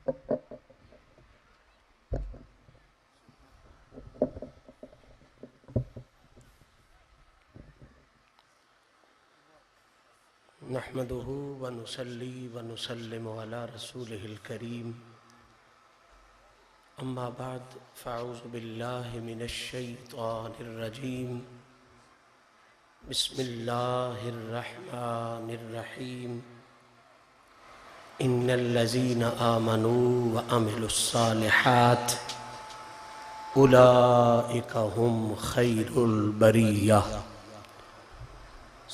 نحمده ونصلي ونسلم على رسوله الكريم اما بعد فاعوذ بالله من الشيطان الرجيم بسم الله الرحمن الرحيم ان الذين آمنوا وعملوا الصالحات اولئك هم خير البرية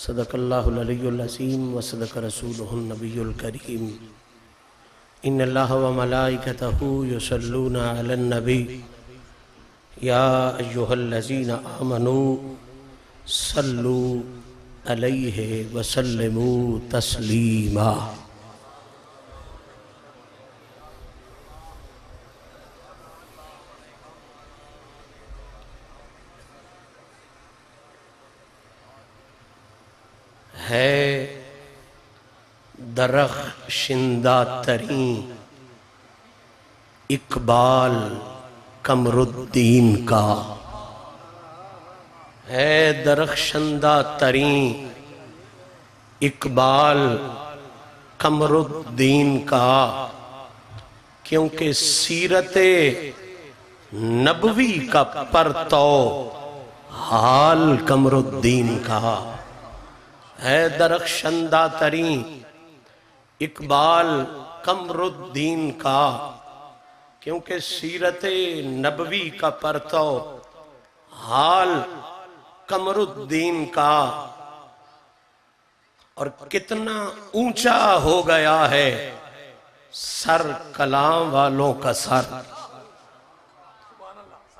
صدق اللہ العلی العظیم وصدق رسولہ النبی الکریم ان اللہ وملائکتہ یصلون علی النبی یا ایہا الذین آمنوا صلوا علیہ وسلموا تسلیما۔ ہے درخشندہ ترین اقبال قمر الدین کا، ہے درخشندہ ترین اقبال قمر الدین کا، کیونکہ سیرت نبوی کا پرتو حال قمر الدین کا، ہے درخشندہ ترین اقبال قمر الدین کا، کیونکہ سیرت نبوی کا پرتو حال قمر الدین کا، اور کتنا اونچا ہو گیا ہے سر کلام والوں کا سر،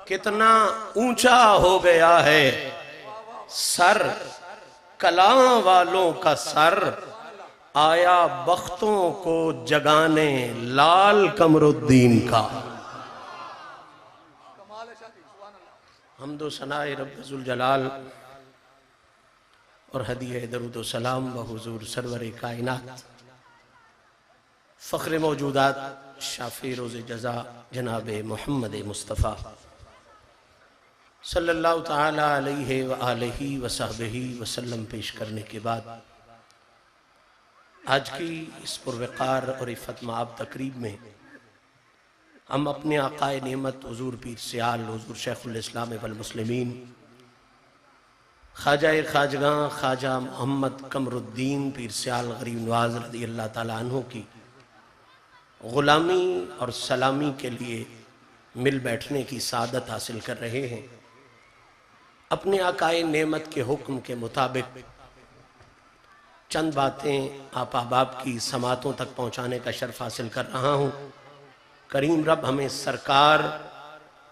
کتنا اونچا ہو گیا ہے سر کلام والوں کا سر، آیا بختوں کو جگانے لال قمر الدین کا۔ حمد و ثناء رب ذوالجلال اور ہدیہ درود و سلام بحضور سرور کائنات فخر موجودات شافع روز جزا جناب محمد مصطفیٰ صلی اللہ تعالی علیہ وآلہ وصحبہ وسلم پیش کرنے کے بعد، آج کی اس پروقار اور عفت مآب تقریب میں ہم اپنے آقا نعمت حضور پیر سیال حضور شیخ الاسلام والمسلمین خواجہ خواجگاں خواجہ محمد قمر الدین پیر سیال غریب نواز رضی اللہ تعالیٰ عنہ کی غلامی اور سلامی کے لیے مل بیٹھنے کی سعادت حاصل کر رہے ہیں۔ اپنے آقا نعمت کے حکم کے مطابق چند باتیں آپ احباب کی سماعتوں تک پہنچانے کا شرف حاصل کر رہا ہوں۔ کریم رب ہمیں سرکار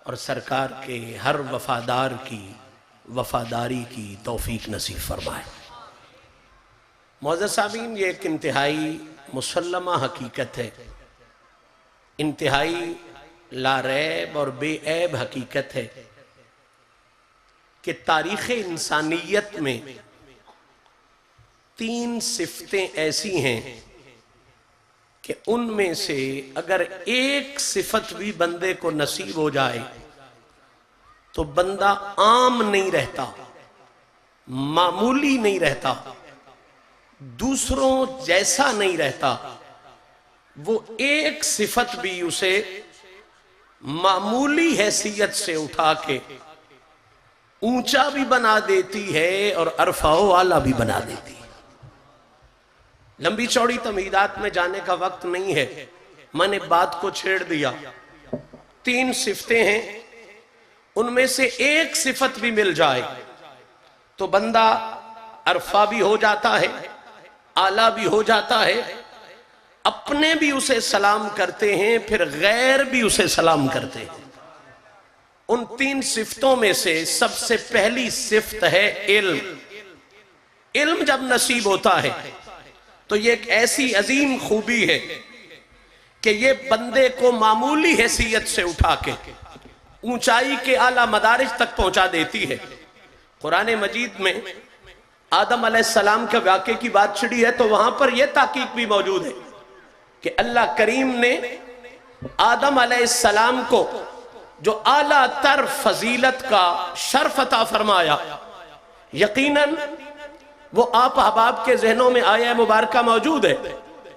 اور سرکار کے ہر وفادار کی وفاداری کی توفیق نصیب فرمائے۔ معزز سامعین، یہ ایک انتہائی مسلمہ حقیقت ہے، انتہائی لا ریب اور بے عیب حقیقت ہے کہ تاریخ انسانیت میں تین صفتیں ایسی ہیں کہ ان میں سے اگر ایک صفت بھی بندے کو نصیب ہو جائے تو بندہ عام نہیں رہتا، معمولی نہیں رہتا، دوسروں جیسا نہیں رہتا۔ وہ ایک صفت بھی اسے معمولی حیثیت سے اٹھا کے اونچا بھی بنا دیتی ہے اور عرفہ و اعلیٰ بھی بنا دیتی ہے۔ لمبی چوڑی تمہیدات میں جانے کا وقت نہیں ہے، میں نے بات کو چھیڑ دیا۔ تین صفتیں ہیں، ان میں سے ایک صفت بھی مل جائے تو بندہ عرفہ بھی ہو جاتا ہے، اعلیٰ بھی ہو جاتا ہے، اپنے بھی اسے سلام کرتے ہیں، پھر غیر بھی اسے سلام کرتے ہیں۔ ان تین صفتوں میں سے سب سے پہلی صفت ہے علم۔ علم جب نصیب ہوتا ہے تو یہ ایک ایسی عظیم خوبی ہے کہ یہ بندے کو معمولی حیثیت سے اٹھا کے اونچائی کے اعلیٰ مدارج تک پہنچا دیتی ہے۔ قرآن مجید میں آدم علیہ السلام کے واقعے کی بات چھڑی ہے تو وہاں پر یہ تحقیق بھی موجود ہے کہ اللہ کریم نے آدم علیہ السلام کو جو اعلیٰ تر فضیلت کا شرف عطا فرمایا، یقیناً وہ آپ احباب کے ذہنوں میں آیہ مبارکہ موجود ہے۔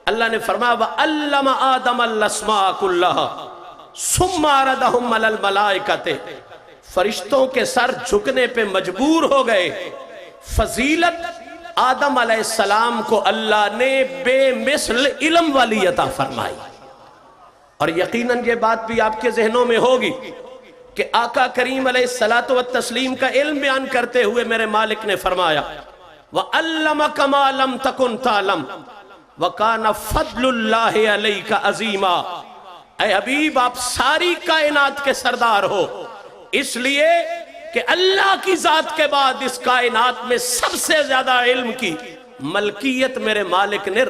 اللہ نے فرمایا وَعَلَّمَ آدَمَ الْأَسْمَاءَ كُلَّهَا ثُمَّ عَرَضَهُمْ عَلَى الْمَلَائِكَةِ، فرشتوں کے سر جھکنے پہ مجبور ہو گئے۔ فضیلت آدم علیہ السلام کو اللہ نے بے مثل علم والی عطا فرمائی، اور یقیناً یہ بات بھی آپ کے ذہنوں میں ہوگی کہ آقا کریم علیہ السلام کا علم بیان کرتے ہوئے میرے مالک نے فرمایا وَعَلَّمَكَ مَا لَمْ تَكُنْ تَعْلَمْ وَكَانَ فَضْلُ اللَّهِ عَلَيْكَ عَظِيمًا۔ اے حبیب، آپ ساری کائنات کے سردار ہو، اس لیے کہ اللہ کی ذات کے بعد اس کائنات میں سب سے زیادہ علم کی ملکیت میرے مالک نے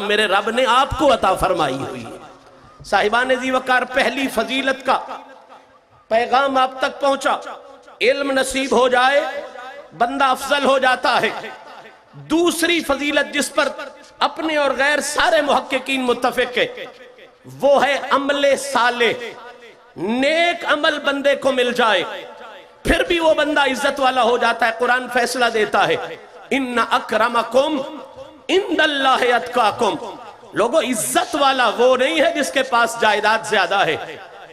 میرے رب نے آپ کو عطا فرمائی ہوئی ہے۔ صاحبان ذی وقار، پہلی فضیلت کا پیغام آپ تک پہنچا۔ علم نصیب ہو جائے بندہ افضل ہو جاتا ہے۔ دوسری فضیلت جس پر اپنے اور غیر سارے محققین متفق ہیں، وہ ہے عمل صالح۔ نیک عمل بندے کو مل جائے پھر بھی وہ بندہ عزت والا ہو جاتا ہے۔ قرآن فیصلہ دیتا ہے ان اکرمکم عند اللہ اتقاکم۔ لوگوں، عزت والا وہ نہیں ہے جس کے پاس جائیداد زیادہ ہے،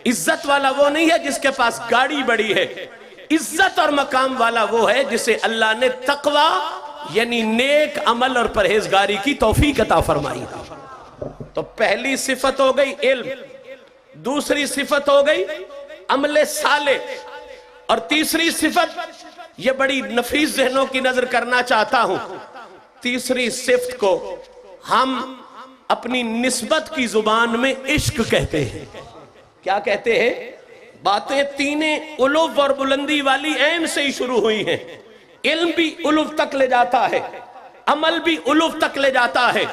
عزت والا وہ نہیں ہے جس کے پاس گاڑی بڑی ہے، عزت اور مقام والا وہ ہے جسے اللہ نے تقوی یعنی نیک عمل اور پرہیزگاری کی توفیق عطا فرمائی۔ تو پہلی صفت ہو گئی علم، دوسری صفت ہو گئی عمل صالح، اور تیسری صفت یہ بڑی نفیس ذہنوں کی نظر کرنا چاہتا ہوں۔ تیسری صفت کو ہم اپنی نسبت کی زبان میں عشق کہتے ہیں۔ کیا کہتے ہیں؟ باتیں تینیں علو اور بلندی والی عین سے ہی شروع ہوئی ہیں۔ علم بھی علو تک لے جاتا ہے، عمل بھی علو تک لے جاتا ہے،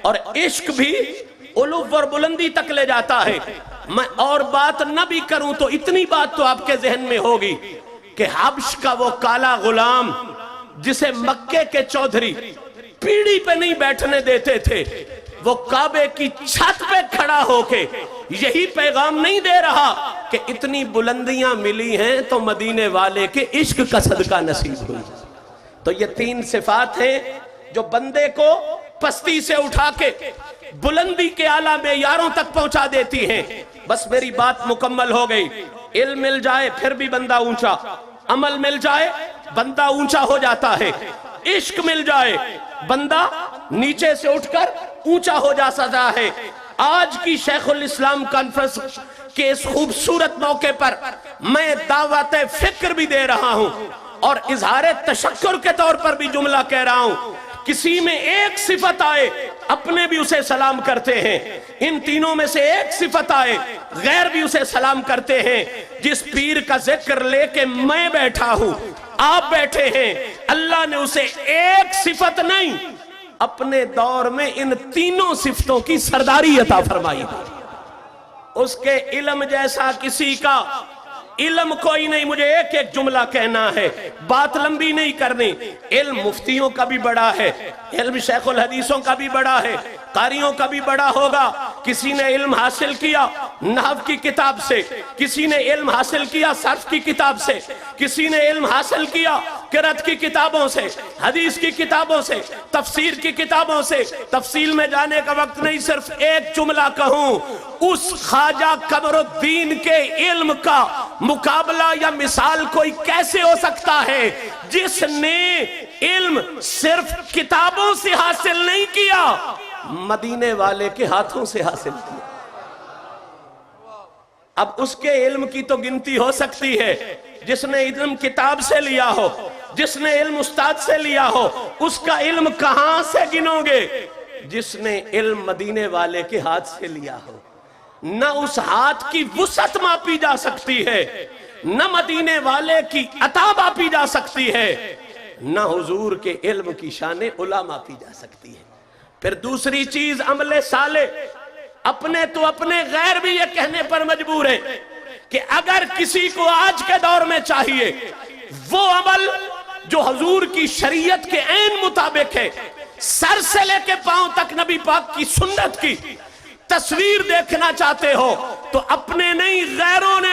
اور عشق بھی علو اور بلندی تک لے جاتا ہے۔ میں اور بات نہ بھی کروں تو اتنی بات تو آپ کے ذہن میں ہوگی کہ حبش کا وہ کالا غلام جسے مکے کے چودھری پیڑھی پہ نہیں بیٹھنے دیتے تھے، وہ کعبے کی چھت پہ کھڑا ہو کے یہی پیغام نہیں دے رہا کہ اتنی بلندیاں ملی ہیں تو مدینے والے کے عشق کا صدقہ نصیب ہوئی۔ تو یہ تین صفات ہیں جو بندے کو پستی سے اٹھا کے بلندی کے اعلیٰ معیاروں تک پہنچا دیتی ہیں۔ بس میری بات مکمل ہو گئی۔ علم مل جائے پھر بھی بندہ اونچا، عمل مل جائے بندہ اونچا ہو جاتا ہے، عشق مل جائے بندہ نیچے سے اٹھ کر اونچا ہو جا سکتا ہے۔ آج کی شیخ الاسلام کانفرنس کے اس خوبصورت موقع پر میں دعوت فکر بھی دے رہا ہوں اور اظہار تشکر کے طور پر بھی جملہ کہہ رہا ہوں۔ کسی میں ایک صفت آئے اپنے بھی اسے سلام کرتے ہیں، ان تینوں میں سے ایک صفت آئے غیر بھی اسے سلام کرتے ہیں۔ جس پیر کا ذکر لے کے میں بیٹھا ہوں، آپ بیٹھے ہیں، اللہ نے اسے ایک صفت نہیں اپنے دور میں ان تینوں صفتوں کی سرداری عطا فرمائی۔ اس کے علم جیسا کسی کا علم کوئی نہیں۔ مجھے ایک ایک جملہ کہنا ہے، بات لمبی نہیں کرنی۔ علم مفتیوں کا بھی بڑا ہے، علم شیخ الحدیثوں کا بھی بڑا ہے، قاریوں کا بھی بڑا ہوگا۔ کسی نے علم حاصل کیا نحو کی کتاب سے، کسی نے علم حاصل کیا صرف کی کتاب سے، کسی نے علم حاصل کیا قرأت کی کتابوں سے، حدیث کی کتابوں سے، تفسیر کی کتابوں سے۔ تفصیل میں جانے کا وقت نہیں، صرف ایک جملہ کہوں، اس خواجہ قمر الدین کے علم کا مقابلہ یا مثال کوئی کیسے ہو سکتا ہے جس نے علم صرف کتابوں سے حاصل نہیں کیا، مدینے والے کے ہاتھوں سے حاصل کیا۔ اب اس کے علم کی تو گنتی ہو سکتی ہے، جس نے علم کتاب سے لیا ہو، جس نے علم استاد سے لیا ہو، اس کا علم کہاں سے گنو گے؟ جس نے علم مدینے والے کے ہاتھ سے لیا ہو۔ نہ اس ہاتھ کی وسعت ماپی جا سکتی ہے، نہ مدینے والے کی عطا ماپی جا سکتی ہے، نہ حضور کے علم کی شان علا ماپی جا سکتی ہے۔ پھر دوسری چیز عمل صالح۔ اپنے تو اپنے غیر بھی یہ کہنے پر مجبور ہے کہ اگر کسی کو آج کے دور میں چاہیے وہ عمل جو حضور کی شریعت کے عین مطابق ہے، سر سے لے کے پاؤں تک نبی پاک کی سنت کی، تصویر دیکھنا چاہتے ہو تو اپنے نہیں غیروں نے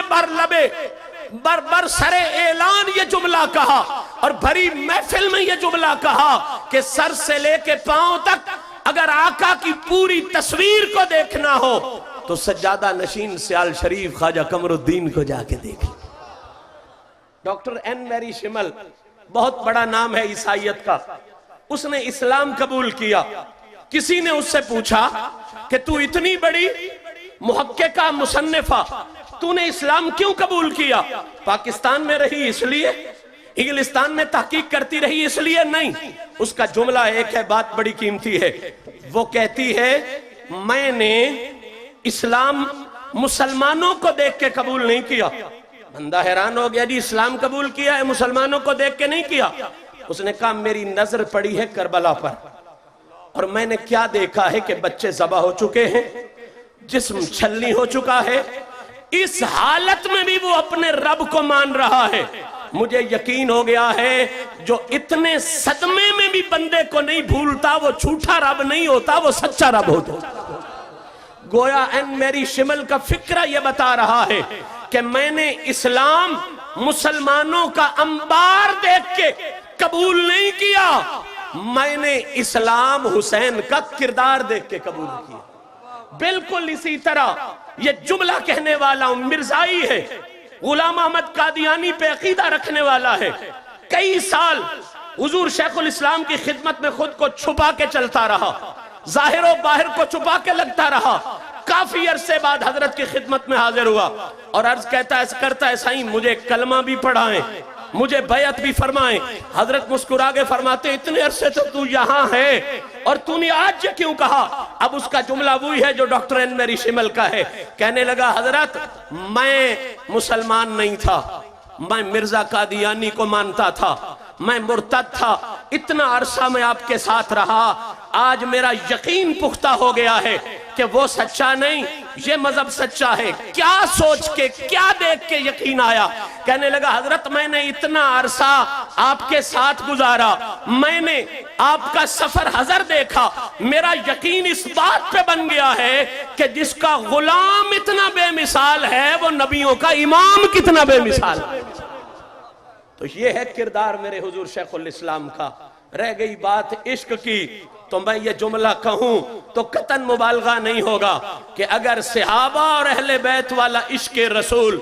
بر سر اعلان یہ جملہ کہا اور بھری محفل میں یہ جملہ کہا کہ سر سے لے کے پاؤں تک اگر آقا کی پوری تصویر کو دیکھنا ہو تو سجادہ نشین سیال شریف خواجہ قمر الدین کو جا کے دیکھیں۔ ڈاکٹر این میری شمل بہت بڑا نام ہے عیسائیت کا، اس نے اسلام قبول کیا۔ کسی نے اس سے پوچھا کہ تو اتنی بڑی محققہ مصنفہ، تو نے اسلام کیوں قبول کیا؟ پاکستان میں رہی اس لیے؟ انگلستان میں تحقیق کرتی رہی اس لیے؟ نہیں، اس کا جملہ ایک ہے، بات بڑی قیمتی ہے۔ وہ کہتی ہے میں نے اسلام مسلمانوں کو دیکھ کے قبول نہیں کیا۔ بندہ حیران ہو گیا، جی اسلام قبول کیا ہے مسلمانوں کو دیکھ کے نہیں کیا؟ اس نے کہا میری نظر پڑی ہے کربلا پر اور میں نے کیا دیکھا ہے کہ بچے ذبح ہو چکے ہیں، جسم چھلنی ہو چکا ہے، اس حالت میں بھی وہ اپنے رب کو مان رہا ہے۔ مجھے یقین ہو گیا ہے جو اتنے صدمے میں بھی بندے کو نہیں بھولتا وہ جھوٹا رب نہیں ہوتا، وہ سچا رب ہوتا۔ گویا این میری شمل کا فکرہ یہ بتا رہا ہے کہ میں نے اسلام مسلمانوں کا انبار دیکھ کے قبول نہیں کیا، میں نے اسلام حسین کا کردار دیکھ کے قبول کیا۔ بالکل اسی طرح یہ جملہ کہنے والا مرزائی ہے، غلام احمد قادیانی پہ عقیدہ رکھنے والا ہے، کئی سال حضور شیخ الاسلام کی خدمت میں خود کو چھپا کے چلتا رہا، ظاہر و باہر کو چھپا کے لگتا رہا۔ کافی عرصے بعد حضرت کی خدمت میں حاضر ہوا اور عرض کرتا ہے سائیں مجھے کلمہ بھی پڑھائیں، مجھے بیعت بھی فرمائیں۔ حضرت مسکرا کے فرماتے اتنے عرصے تو یہاں ہے اور تو نے آج یہ کیوں کہا؟ اب اس کا جملہ وہی ہے جو ڈاکٹر این میری شمل کا ہے۔ کہنے لگا حضرت میں مسلمان نہیں تھا، میں مرزا قادیانی کو مانتا تھا، میں مرتد تھا، اتنا عرصہ میں آپ کے ساتھ رہا، آج میرا یقین پختہ ہو گیا ہے کہ وہ سچا نہیں، یہ مذہب سچا ہے۔ کیا سوچ کے کیا دیکھ کے یقین آیا؟ کہنے لگا حضرت میں نے اتنا عرصہ آپ کے ساتھ گزارا، میں نے آپ کا سفر حضر دیکھا، میرا یقین اس بات پہ بن گیا ہے کہ جس کا غلام اتنا بے مثال ہے وہ نبیوں کا امام کتنا بے مثال ہے۔ تو یہ ہے کردار میرے حضور شیخ الاسلام کا۔ رہ گئی بات عشق کی تو میں یہ جملہ کہوں تو قطعاً مبالغہ نہیں ہوگا کہ اگر صحابہ اور اہل بیت والا عشق رسول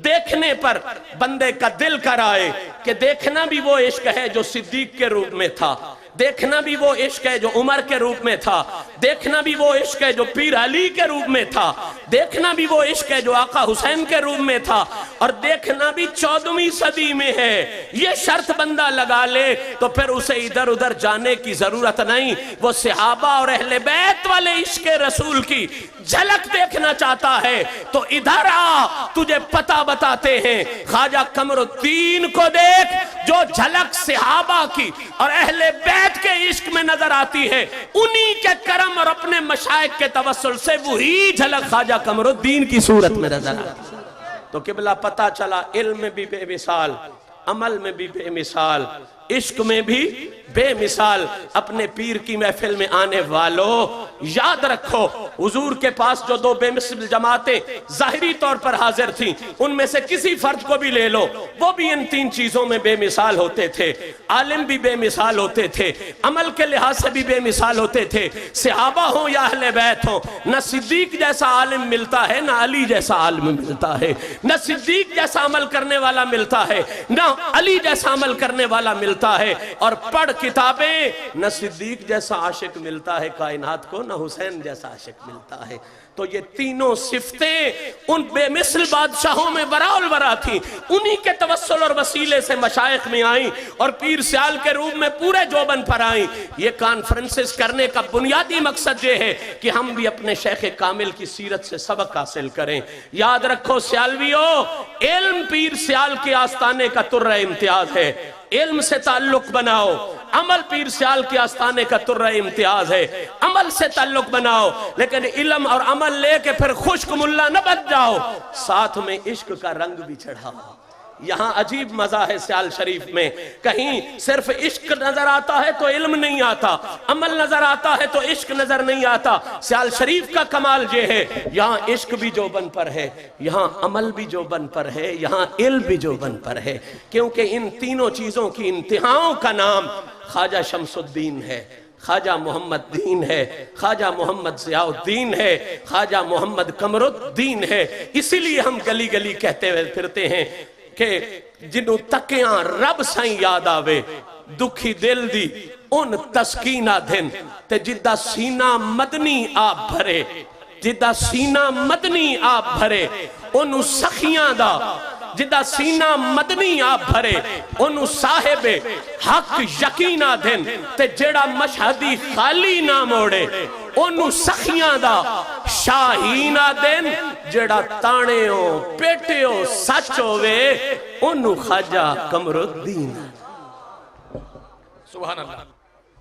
دیکھنے پر بندے کا دل کر آئے کہ دیکھنا بھی وہ عشق ہے جو صدیق کے روپ میں تھا، دیکھنا بھی وہ عشق ہے جو عمر کے روپ میں تھا، دیکھنا بھی وہ عشق ہے جو پیر علی کے روپ میں تھا، دیکھنا بھی وہ عشق ہے جو آقا حسین کے روپ میں تھا، اور دیکھنا بھی 14ویں صدی میں ہے، یہ شرط بندہ لگا لے تو پھر اسے ادھر ادھر جانے کی ضرورت نہیں۔ وہ صحابہ اور اہل بیت والے عشق رسول کی جھلک دیکھنا چاہتا ہے تو ادھر آ، تجھے پتہ بتاتے ہیں۔ خواجہ قمر الدین کو دیکھ، جو جھلک صحابہ کی اور اہل بیت کے عشق میں نظر آتی ہے، انہی کے کرم اور اپنے مشائق کے توسل سے وہی جھلک خواجہ قمر الدین کی صورت میں نظر آتی ہے۔ تو قبلہ پتہ چلا علم میں بھی بے مثال، عمل میں بھی بے مثال، عشق میں بھی بے مثال۔ اپنے پیر کی محفل میں آنے والوں یاد رکھو، حضور کے پاس جو 2 بے مثل جماعتیں ظاہری طور پر حاضر تھیں، ان میں سے کسی فرد کو بھی لے لو، وہ بھی ان 3 چیزوں میں بے مثال ہوتے تھے۔ عالم بھی بے مثال ہوتے تھے، عمل کے لحاظ سے بھی بے مثال ہوتے تھے۔ صحابہ ہوں یا اہل بیت ہوں، نہ صدیق جیسا عالم ملتا ہے، نہ علی جیسا عالم ملتا ہے، نہ صدیق جیسا عمل کرنے والا ملتا ہے، نہ علی جیسا عمل کرنے والا ملتا ہے۔ اور پڑھ کتابیں، نہ صدیق جیسا عاشق ملتا ہے کائنات کو، نہ حسین جیسا عاشق ملتا ہے۔ تو یہ تینوں صفتیں ان بے مثل بادشاہوں میں وراء الورا تھیں، انہی کے توسل اور وسیلے سے مشائخ میں آئیں اور پیر سیال کے روپ میں پورے جوبن پر آئیں۔ یہ کانفرنسز کرنے کا بنیادی مقصد یہ ہے کہ ہم بھی اپنے شیخ کامل کی سیرت سے سبق حاصل کریں۔ یاد رکھو سیالویو، علم پیر سیال کے آستانے کا ترہ امتیاز ہے، علم سے تعلق بناؤ۔ عمل پیر سیال کے آستانے کا ترہ امتیاز ہے، عمل سے تعلق بناؤ، لیکن علم اور عمل لے کے پھر خشک ملا نہ بن جاؤ، ساتھ میں عشق کا رنگ بھی چڑھاؤ۔ یہاں عجیب مزہ ہے سیال شریف میں، کہیں صرف عشق نظر آتا ہے تو علم نہیں آتا، عمل نظر آتا ہے تو عشق نظر نہیں آتا۔ سیال شریف کا کمال یہ ہے، یہاں عشق بھی جوبن پر ہے، یہاں عمل بھی جوبن پر ہے، یہاں علم بھی جوبن پر ہے، کیونکہ ان تینوں چیزوں کی انتہاؤں کا نام خواجہ شمس الدین ہے، خواجہ محمد دین ہے، خواجہ محمد ضیاء الدین ہے، خواجہ محمد قمر الدین ہے۔ اسی لیے ہم گلی گلی کہتے ہوئے پھرتے ہیں کہ جنہوں تکیاں رب سائیں یاد آوے، دکھی دل دی ان تسکینہ دن، تے جدہ سینہ مدنی آپ بھرے، جدہ سینہ مدنی آپ بھرے، انہوں سخیاں دا جدہ سینہ مدنی آپ بھرے، انہوں صاحب حق یقینہ دن، تے جڑا مشہدی خالی نہ موڑے، انہوں سخیاں دا شاہینہ دن، جڑا تانےوں پیٹےوں سچ ہوئے، انہوں خواجہ قمر الدین۔ سبحان اللہ۔